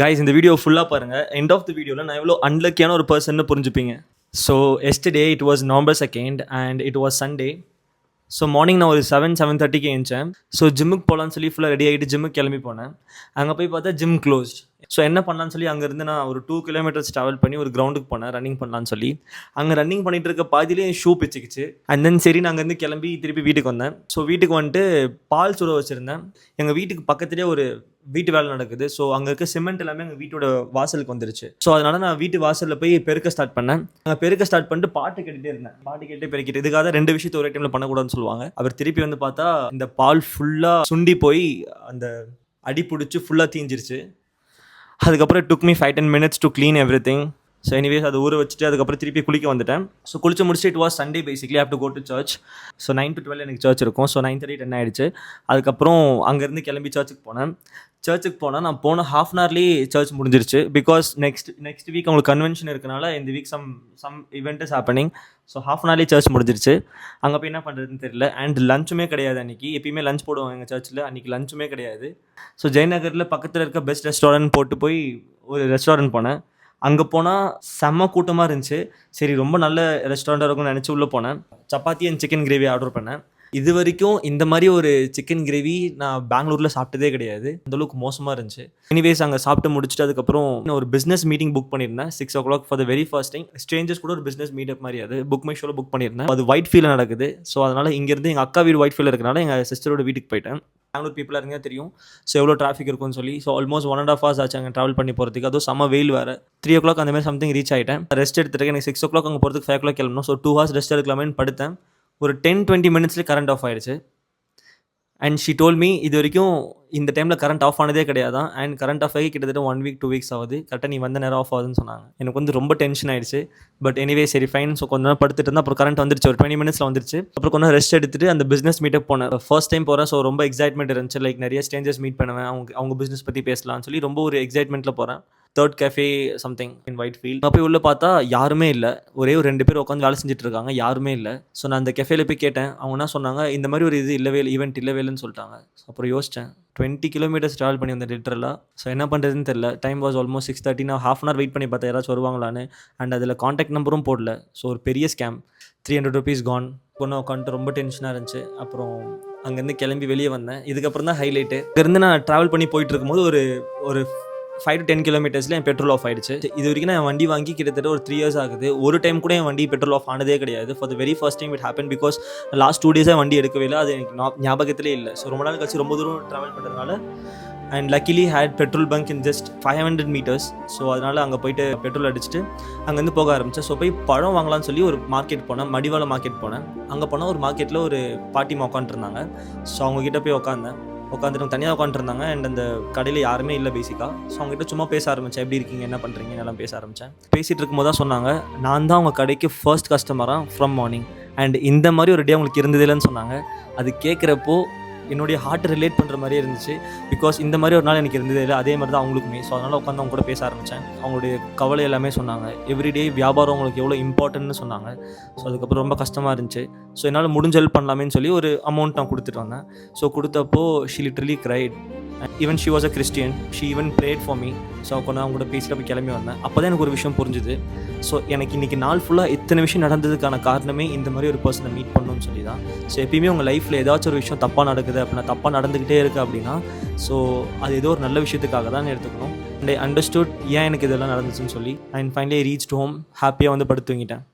Guys இந்த video ஃபுல்லாக பாருங்கள். எண்ட் ஆஃப் த வீடியோவில் நான் எவ்வளோ அன்லக்கியான ஒரு பர்சன்னு புரிஞ்சுப்பீங்க. So yesterday it was November 2nd and it was Sunday. So morning நான் ஒரு 7:30க்கு எழுந்தேன். ஸோ ஜிம்முக்கு போகலான்னு சொல்லி ஃபுல்லாக ரெடி ஆகிட்டு ஜிம்முக்கு கிளம்பி போனேன். அங்கே போய் பார்த்தா ஜிம் க்ளோஸ்ட். ஸோ என்ன பண்ணலான்னு சொல்லி அங்கேருந்து நான் ஒரு 2 kilometers ட்ராவல் பண்ணி ஒரு கிரவுண்டுக்கு போனேன் ரன்னிங் பண்ணலான்னு சொல்லி. அங்கே ரன்னிங் பண்ணிட்டு இருக்க பாதியிலே ஷூ பிச்சுக்கிச்சு. அண்ட் தென் சரி நான் அங்கேருந்து கிளம்பி திருப்பி வீட்டுக்கு வந்தேன். ஸோ வீட்டுக்கு வந்துட்டு பால் சுட வச்சுருந்தேன். எங்கள் வீட்டுக்கு பக்கத்துலேயே ஒரு வீட்டு வேலை நடக்குது. ஸோ அங்கே இருக்க சிமெண்ட் எல்லாமே எங்கள் வீட்டோட வாசலுக்கு வந்துருச்சு. ஸோ அதனால நான் வீட்டு வாசலில் போய் பெருக்க ஸ்டார்ட் பண்ணேன். அங்கே பெருக்க ஸ்டார்ட் பண்ணிட்டு பாட்டு கேட்டுகிட்டே இருந்தேன். பாட்டு கேட்டு பெருக்கிட்டு இதுக்காக 2 விஷயத்தை ஒரே டைமில் பண்ணக்கூடாதுன்னு சொல்லுவாங்க. அவர் திருப்பி வந்து பார்த்தா இந்த பால் ஃபுல்லாக சுண்டி போய் அந்த அடி பிடிச்சி ஃபுல்லாக தீஞ்சிருச்சு. அதுக்கப்புறம் took me 5-10 minutes to clean every thing. So anyways அதை ஊற வச்சுட்டு அதுக்கப்புறம் திருப்பி குளிக்க வந்துட்டேன். ஸோ குளிச்சு முடிச்சுட்டு it was Sunday basically have to go to church. So 9 to 12 எனக்கு சர்ச் இருக்கும். ஸோ 9:30 10 ஆகிடுச்சு. அதுக்கப்புறம் அங்கேருந்து கிளம்பி சர்ச்சுக்கு போனேன். சர்ச்சுக்கு போனால் நான் போன ½ an hourலேயே சர்ச் முடிஞ்சிருச்சு. பிகாஸ் நெக்ஸ்ட் வீக் அவங்களுக்கு கன்வென்ஷன் இருக்கனால இந்த week some event is happening. So ½ an hourலேயே சர்ச் முடிஞ்சிருச்சு. அங்கே போய் என்ன பண்ணுறதுன்னு தெரியல. அண்ட் லஞ்சுமே கிடையாது அன்றைக்கி. எப்பயுமே லஞ்ச் போடுவாங்க எங்கள் சர்ச்சில். அன்றைக்கி லஞ்சுமே கிடையாது. ஸோ ஜெயநகரில் பக்கத்தில் இருக்க பெஸ்ட் ரெஸ்டாரண்ட் போட்டு போய் ஒரு ரெஸ்டாரண்ட் போனேன். அங்கே போனால் செம்ம கூட்டமாக இருந்துச்சு. சரி ரொம்ப நல்ல ரெஸ்டாரண்ட்டாக இருக்கும்னு நினச்சி உள்ளே போனேன். Chapati and chicken gravy order பண்ணேன். இது வரைக்கும் இந்த மாதிரி ஒரு சிக்கன் கிரேவி நான் பெங்களூரில் சாப்பிட்டதே கிடையாது. அந்தளவுக்கு மோசமாக இருந்துச்சு. எனிவேஸ் அங்கே சாப்பிட்டு முடிச்சுட்டு அதுக்கப்புறம் நான் ஒரு பிஸ்னஸ் மீட்டிங் புக் பண்ணியிருந்தேன் 6 o'clock for the very first time. Strangers கூட ஒரு பிஸ்னஸ் மீட்டப் மாதிரி அது புக் மை ஷோவில் புக் பண்ணியிருந்தேன். அது ஒயிட் ஃபீல்டில் நடக்குது. ஸோ அதனால் இங்கேருந்து எங்கள் அக்கா வீடு ஒயிட் ஃபீல்டில் இருக்கனால எங்கள் சிஸ்டரோட வீட்டுக்கு போயிட்டேன். பெங்களூர் பீப்புளாக இருந்தே தெரியும். ஸோ எவ்வளோ டிராஃபிக் இருக்கும்னு சொல்லி. ஸோ ஆல்மோஸ்ட் 1.5 hours ஆச்சு அங்கே ட்ராவல் பண்ணி போகிறதுக்கு. அதுவும் செம்ம வெயில் வேறு. 3 o'clock அந்த மாதிரி சம்திங் ரீச் ஆகிட்டேன். ரெஸ்ட் எடுத்துட்டு எனக்கு 6 o'clock அங்கே போகிறதுக்கு 5 o'clock கிளம்பணும். ஸோ 2 hours ரெஸ்ட் எடுக்கலாமேன்னு படுத்தேன். ஒரு 10-20 minutesலேயே கரண்ட் ஆஃப் ஆகிடுச்சு. அண்ட் ஷி டோல் மீ இது வரைக்கும் இந்த டைமில் கரண்ட் ஆஃப் ஆனதே கிடையாதான். அண்ட் கரண்ட் ஆஃப் ஆகி கிட்டத்தட்ட 1 week 2 weeks ஆகுது. கரெக்டாக நீ வந்த நேரம் ஆஃப் ஆகுதுன்னு சொன்னாங்க. எனக்கு வந்து ரொம்ப டென்ஷன் ஆகிடுச்சு. பட் எனிவே சரி ஃபைன். ஸோ கொஞ்ச நேரம் படுத்துட்டு இருந்தால் அப்புறம் கரண்ட் வந்துருச்சு. ஒரு 20 minutesல வந்துருச்சு. அப்புறம் கொஞ்சம் ரெஸ்ட் எடுத்துட்டு அந்த பிஸ்னஸ் மீட்டப் போனேன். ஃபர்ஸ்ட் டைம் போகிறேன். ஸோ ரொம்ப எக்ஸைட்மெண்ட் இருந்துச்சு. லைக் நிறைய ஸ்ட்ரேஞ்சர்ஸ் மீட் பண்ணுவேன். அவங்க பிஸ்னஸ் பற்றி பேசலாம்னு சொல்லி ரொம்ப ஒரு எக்ஸைட்மெண்ட்டில் போகிறேன். Third cafe something in white field. நான் போய் உள்ளே பார்த்தா யாருமே இல்லை. ஒரே ஒரு 2 பேர் உட்காந்து வேலை செஞ்சுட்டு இருக்காங்க. யாருமே இல்லை. ஸோ நான் அந்த கெஃபேல போய் கேட்டேன். அவங்க என்ன சொன்னாங்க, இந்த மாதிரி ஒரு இது இல்லவே இல்லை, ஈவெண்ட் இல்லவே இல்லைன்னு சொல்லிட்டாங்க. அப்புறம் யோசித்தேன் 20 kilometers ட்ராவல் பண்ணி வந்தேன் லிட்டரலாக. ஸோ என்ன பண்ணுறதுன்னு தெரியல. Time was almost 6:30. நான் ½ an hour வெயிட் பண்ணி பார்த்தேன் யாராச்சும் வருவாங்களான்னு. அண்ட் அதில் காண்டாக்ட் நம்பரும் போடல. ஸோ ஒரு பெரிய ஸ்கேம். 300 rupees கான். பொண்ணு உட்காந்துட்டு ரொம்ப டென்ஷனாக இருந்துச்சு. அப்புறம் அங்கேருந்து கிளம்பி வெளியே வந்தேன். இதுக்கப்புறம் தான் ஹைலைட்டு. இங்கேருந்து நான் ட்ராவல் பண்ணி போயிட்டு இருக்கும்போது ஒரு 5 to 10 kilometers N petrol of ஆகிடுச்சு. இது வரைக்கும் நான் என் வண்டி வாங்கி கிட்டத்தட்ட ஒரு 3 years ஆகுது. ஒரு டைம் கூட என் வண்டி பெட்ரோல் ஆஃப் ஆனதே கிடையாது. For the very first time it happen. Because last 2 days வண்டி எடுக்கவே இல்லை. அது எனக்கு ஞாபகத்திலே இல்லை. ஸோ ரொம்ப நாள் கழிச்சு ரொம்ப தூரம் ட்ராவல் பண்ணுறதுனால and luckily had petrol bunk in just 500 meters. So அதனால் அங்கே போயிட்டு பெட்ரோல் அடிச்சுட்டு அங்கேருந்து போக ஆரம்பித்தேன். ஸோ போய் பழம் வாங்கலாம்னு சொல்லி ஒரு மார்க்கெட் போனேன். மடிவாள மார்க்கெட் போனேன். அங்கே போனால் ஒரு மார்க்கெட்டில் ஒரு பாட்டிமா உட்காந்துருந்தாங்க. ஸோ அவங்ககிட்ட போய் உட்காந்துட்டு தனியாக உட்காந்துருந்தாங்க. அண்ட் அந்த கடையில் யாருமே இல்லை பேசிக்காக. ஸோ அவங்ககிட்ட சும்மா பேச ஆரம்பித்தேன். எப்படி இருக்கீங்க, என்ன பண்ணுறீங்க, எல்லாம் பேச ஆரம்பித்தேன். பேசிகிட்டு இருக்கும்போது தான் சொன்னாங்க, நான் தான் உங்கள் கடைக்கு ஃபர்ஸ்ட் கஸ்டமராக ஃப்ரம் மார்னிங். அண்ட் இந்த மாதிரி ஒரு டே உங்களுக்கு இருந்ததில்லைன்னு சொன்னாங்க. அது கேட்குறப்போ என்னுடைய ஹார்ட் ரிலேட் பண்ணுற மாதிரியே இருந்துச்சு. பிகாஸ் இந்த மாதிரி ஒரு நாள் எனக்கு இருந்ததே இல்லை. அதே மாதிரி தான் அவங்களுக்குமே. ஸோ அதனால் உட்காந்து அவங்க கூட பேச ஆரம்பித்தேன். அவங்களுடைய கவலை எல்லாமே சொன்னாங்க. எவ்ரிடே வியாபாரம் அவங்களுக்கு எவ்வளோ இம்பார்ட்டன்ட்னு சொன்னாங்க. ஸோ அதுக்கப்புறம் ரொம்ப கஷ்டமாக இருந்துச்சு. ஸோ என்னால் முடிஞ்ச ஹெல்ப் பண்ணலாமேன்னு சொல்லி ஒரு அமௌண்ட் நான் கொடுத்துட்டு வந்தேன். ஸோ கொடுத்தப்போ she literally cried. Even she was a Christian. She even prayed for me. So கொஞ்சம் அவங்க கூட பேசிட்டு போய் கிளம்பி வந்தேன். அப்போ தான் எனக்கு ஒரு விஷயம் புரிஞ்சுது. ஸோ எனக்கு இன்றைக்கி நாள் ஃபுல்லாக இத்தனை விஷயம் நடந்ததுக்கான காரணமே இந்த மாதிரி ஒரு பர்சனை மீட் பண்ணணும்னு சொல்லி தான். ஸோ எப்பயுமே உங்கள் லைஃப்பில் ஏதாச்சும் ஒரு விஷயம் தப்பாக நடக்குது அப்படின்னா, தப்பாக நடந்துக்கிட்டே இருக்குது அப்படின்னா, ஸோ அது ஏதோ ஒரு நல்ல விஷயத்துக்காக தான் எடுத்துக்கணும். அண்ட் ஐ அண்டர்ஸ்டுட் ஏன் எனக்கு இதெல்லாம் நடந்துச்சுன்னு சொல்லி. And finally reached home. ஹாப்பியாக வந்து படுத்து தூங்கிட்டேன்.